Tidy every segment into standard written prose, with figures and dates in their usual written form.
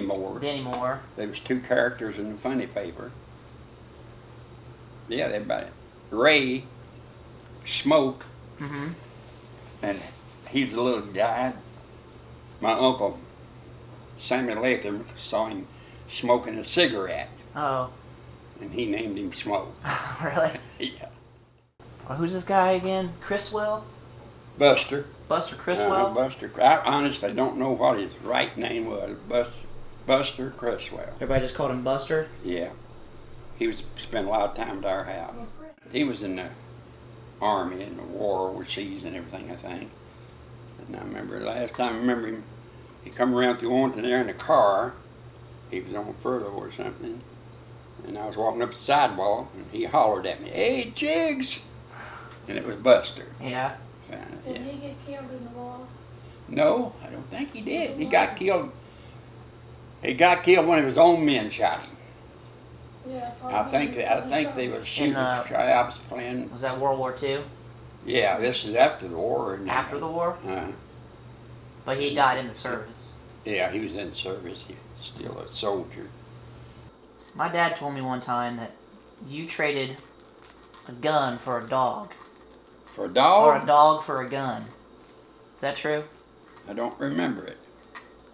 Moore. There was two characters in the funny paper. Yeah, everybody. Ray, Smoke, and he's a little guy. My uncle, Samuel Latham, saw him smoking a cigarette. Oh. And he named him Smoke. Really? Yeah. Well, who's this guy again? Criswell? Buster. Buster Criswell? Buster. I honestly don't know what his right name was. Buster Criswell. Everybody just called him Buster? Yeah. He spent a lot of time at our house. He was in the Army, in the war overseas and everything, I think. And I remember last time I remember him, he come around through Owenton there in the car. He was on furlough or something. And I was walking up the sidewalk, and he hollered at me, "Hey, Jiggs!" And it was Buster. Yeah. Did he get killed in the war? No, I don't think he did. He got killed. He got killed when his own men shot him. Yeah, that's what I think they were shooting tryouts playing. Was that World War II? Yeah, this is after the war. After the war? But he died in the service. Yeah, he was in service. He was still a soldier. My dad told me one time that you traded a gun for a dog. For a dog? Or a dog for a gun. Is that true? I don't remember it.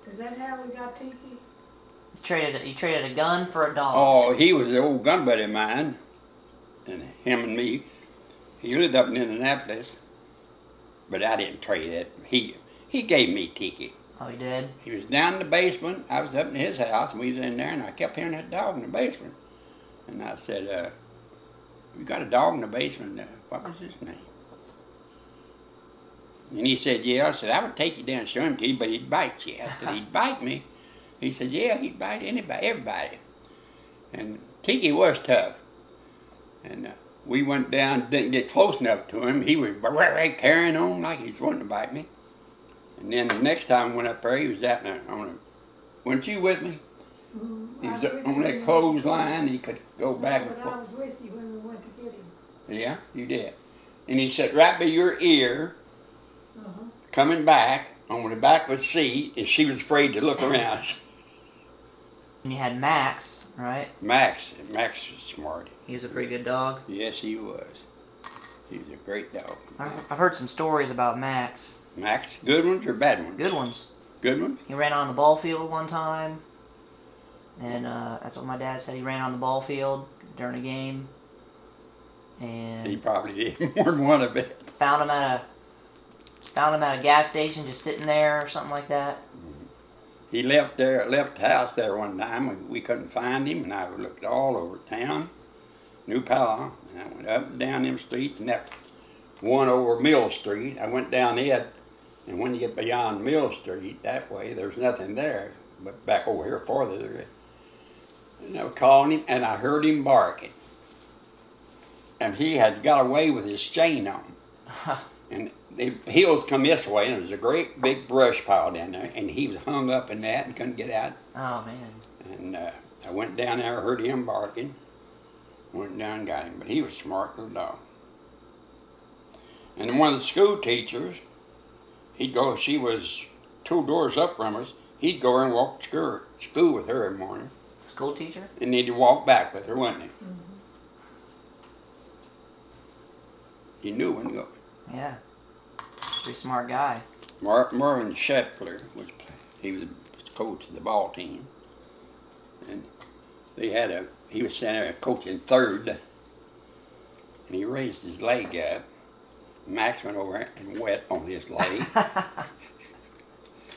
Is that how we got Tiki? You traded a gun for a dog. Oh, he was an old gun buddy of mine, and him and me. He lived up in Indianapolis, but I didn't trade it. He gave me Tiki. Oh, he did? He was down in the basement. I was up in his house, and we was in there, and I kept hearing that dog in the basement. And I said, "You got a dog in the basement? What was his name?" And he said, "Yeah." I said, "I would take you down and show him to you, but he'd bite you." I said, "He'd bite me?" He said, "Yeah, he'd bite everybody." And Tiki was tough. And we went down, didn't get close enough to him. He was carrying on like he was wanting to bite me. And then the next time I went up there, he was out weren't you with me? He was on that clothesline. He could go back and forth. I was with you when we went to get him. Yeah, you did. And he sat right by your ear, coming back on the back of the seat, and she was afraid to look around. And you had Max, right? Max was smart. He was a pretty good dog? Yes, he was. He was a great dog. I've heard some stories about Max. Max? Good ones or bad ones? Good ones. Good ones? He ran on the ball field one time. And that's what my dad said. He ran on the ball field during a game. And he probably did more than one of it. Found him at a gas station just sitting there or something like that. He left the house there one time. We couldn't find him, and I looked all over town, New Pala, and I went up and down them streets, and that one over Mill Street. I went down it, and when you get beyond Mill Street that way, there's nothing there. But back over here farther, there is. And I was calling him, and I heard him barking. And he had got away with his chain on. And the hills come this way, and there's a great big brush pile down there, and he was hung up in that and couldn't get out. Oh, man. And I went down there, heard him barking, went down and got him, but he was a smart little dog. And then one of the school teachers, she was 2 doors up from us, he'd go and walk to school with her every morning. School teacher? And he'd walk back with her, wouldn't he? He knew when to go. Yeah. Pretty smart guy. Mervyn Shepler he was coach of the ball team. And he was sitting there coaching third. And he raised his leg up. Max went over and wet on his leg.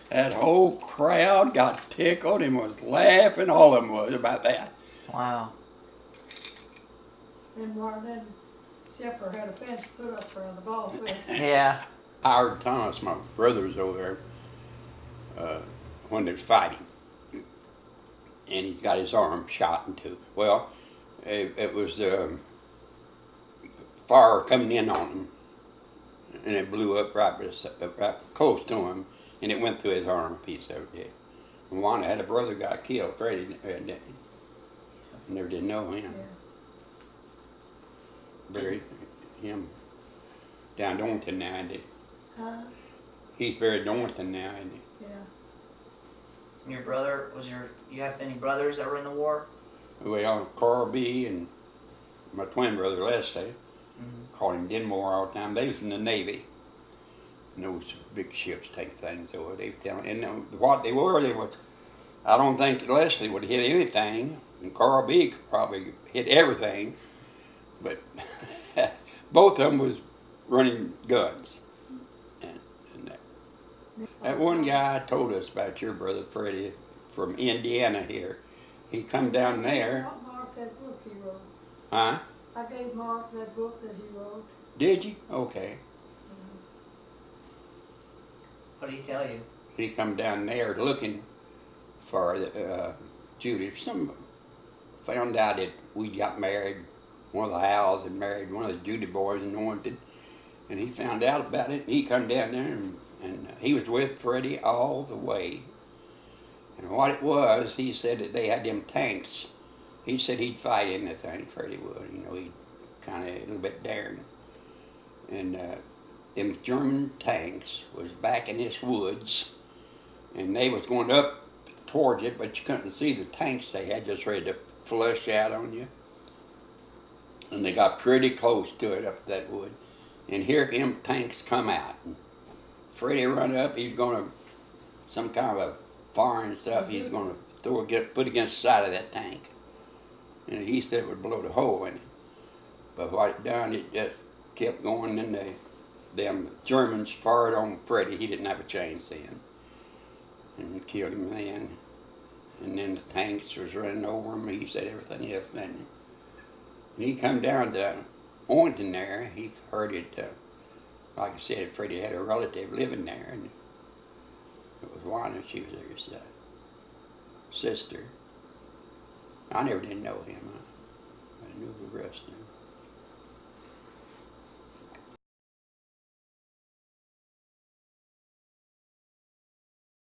That whole crowd got tickled and was laughing, all of them was, about that. Wow. And Martin Shepard had a fence put up around the ball field. Yeah. Howard Thomas, my brother, was over there when they was fighting. And he's got his arm shot in two. Well, it was fire coming in on him. And it blew up right close to him. And it went through his arm, a piece of it. And Wanda had a brother got killed, Freddie, never did know him. Yeah. Buried him down Dorrington now, isn't he? Huh? He's buried Dorrington now, isn't he? Yeah. And your brother, you have any brothers that were in the war? Well, Carl B. and my twin brother Leslie, called him Denmore all the time. They was in the Navy. And those big ships take things over. They tell, and what they were, I don't think Leslie would hit anything, and Carl B. could probably hit everything, but both of them was running guns. And that one guy told us about your brother Freddie from Indiana here. He come down there. Mark that book he wrote. Huh? I gave Mark that book that he wrote. Did you? Okay. What did he tell you? He come down there looking for Judy. Some found out that we got married. One of the Howells had married one of the Judy boys and wanted, and he found out about it. He come down there and he was with Freddie all the way. And what it was, he said that they had them tanks. He said he'd fight anything, Freddie would. You know, he'd kind of a little bit daring. And them German tanks was back in this woods, and they was going up towards it, but you couldn't see the tanks they had just ready to flush out on you. And they got pretty close to it up that wood. And here them tanks come out. And Freddie run up, he's going to, some kind of a foreign stuff, he's going to put against the side of that tank. And he said it would blow the hole in it. But what it done, it just kept going, and them Germans fired on Freddie. He didn't have a chance then. And killed him then. And then the tanks was running over him. He said everything else then. And he come down to Oynton there. He heard it, like I said, Freddie had a relative living there. And it was Wanda, she was his sister. I never did know him. I knew the rest of him.